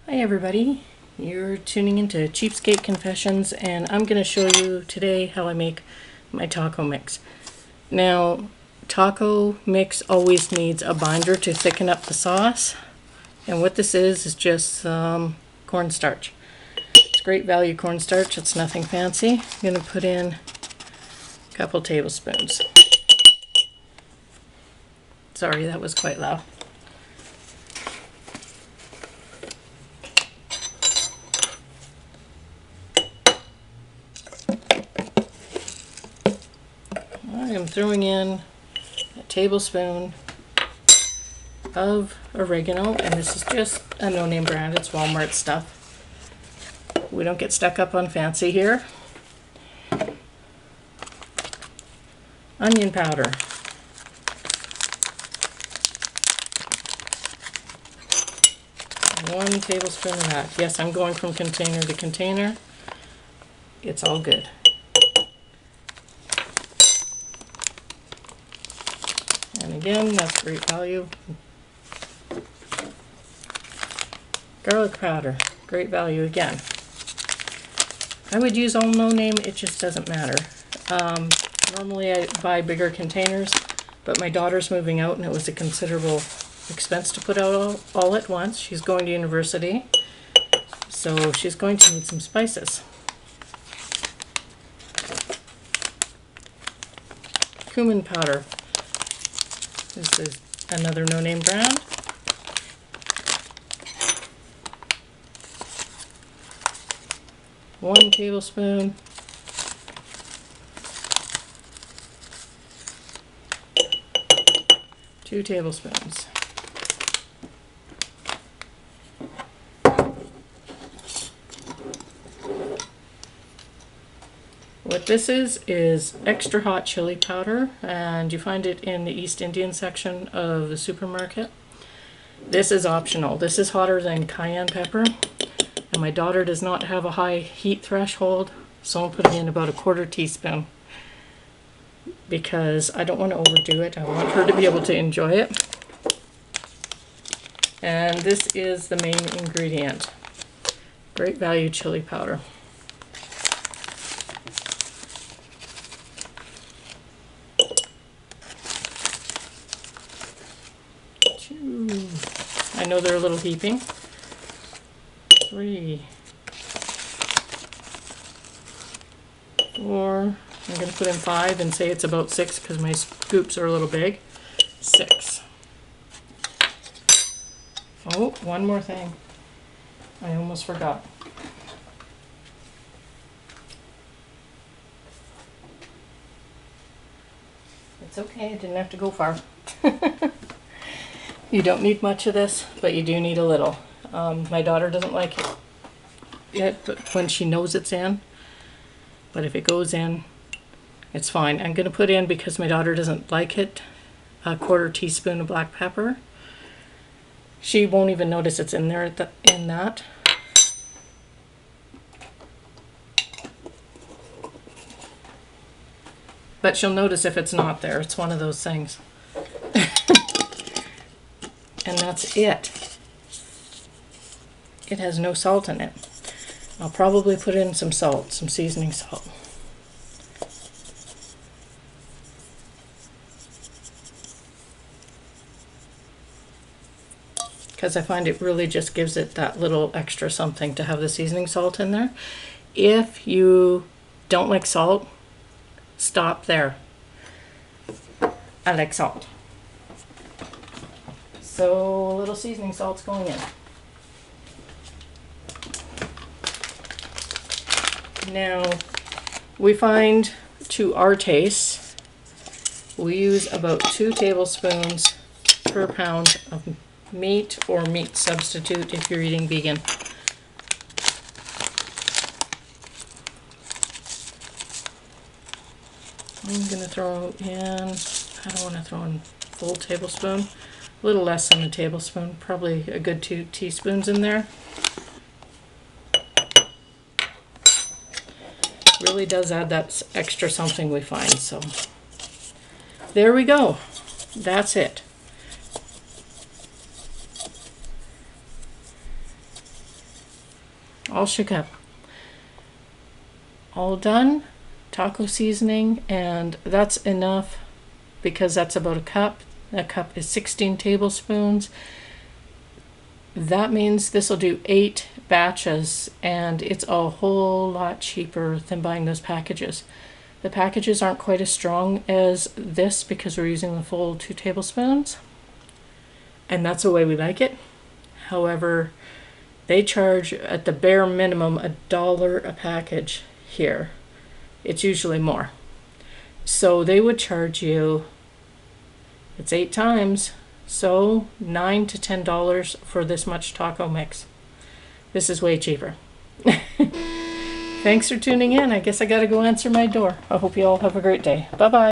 Hi everybody, you're tuning into Cheapskate Confessions, and I'm going to show you today how I make my taco mix. Now, taco mix always needs a binder to thicken up the sauce, and what this is just cornstarch. It's great value cornstarch, it's nothing fancy. I'm going to put in a couple tablespoons. Sorry, that was quite loud. I am throwing in a tablespoon of oregano, and this is just a no-name brand, it's Walmart stuff. We don't get stuck up on fancy here. Onion powder. One tablespoon of that. Yes, I'm going from container to container. It's all good. And again, that's great value. Garlic powder, great value again. I would use all no name, it just doesn't matter. Normally I buy bigger containers, but my daughter's moving out and it was a considerable expense to put out all at once. She's going to university, so she's going to need some spices. Cumin powder. This is another no-name brand. One tablespoon. Two tablespoons. What this is extra hot chili powder, and you find it in the East Indian section of the supermarket. This is optional. This is hotter than cayenne pepper, and my daughter does not have a high heat threshold, so I'm putting in about a quarter teaspoon because I don't want to overdo it. I want her to be able to enjoy it. And this is the main ingredient. Great value chili powder. I know they're a little heaping. 3, 4, I'm going to put in 5 and say it's about 6 because my scoops are a little big. 6. Oh, one more thing. I almost forgot. It's okay, I didn't have to go far. You don't need much of this, but you do need a little. My daughter doesn't like it yet, but when she knows it's in. But if it goes in, it's fine. I'm going to put in, because my daughter doesn't like it, a quarter teaspoon of black pepper. She won't even notice it's in there in that. But she'll notice if it's not there. It's one of those things. And that's it. It has no salt in it. I'll probably put in some salt, some seasoning salt. Because I find it really just gives it that little extra something to have the seasoning salt in there. If you don't like salt, stop there. I like salt. So a little seasoning salt's going in. Now, we find to our taste, we use about 2 tablespoons per pound of meat or meat substitute if you're eating vegan. I'm going to throw in, I don't want to throw in a full tablespoon, a little less than a tablespoon, probably a good 2 teaspoons in there. Really does add that extra something we find, so there we go. That's it. all shook up. All done. Taco seasoning, and that's enough because that's about a cup. A cup is 16 tablespoons. That means this will do 8 batches, and it's a whole lot cheaper than buying those packages. The packages aren't quite as strong as this because we're using the full 2 tablespoons, and that's the way we like it. However, they charge at the bare minimum $1 a package here. It's usually more. So they would charge you, it's 8 times, so $9 to $10 for this much taco mix. This is way cheaper. Thanks for tuning in. I guess I gotta go answer my door. I hope you all have a great day. Bye-bye.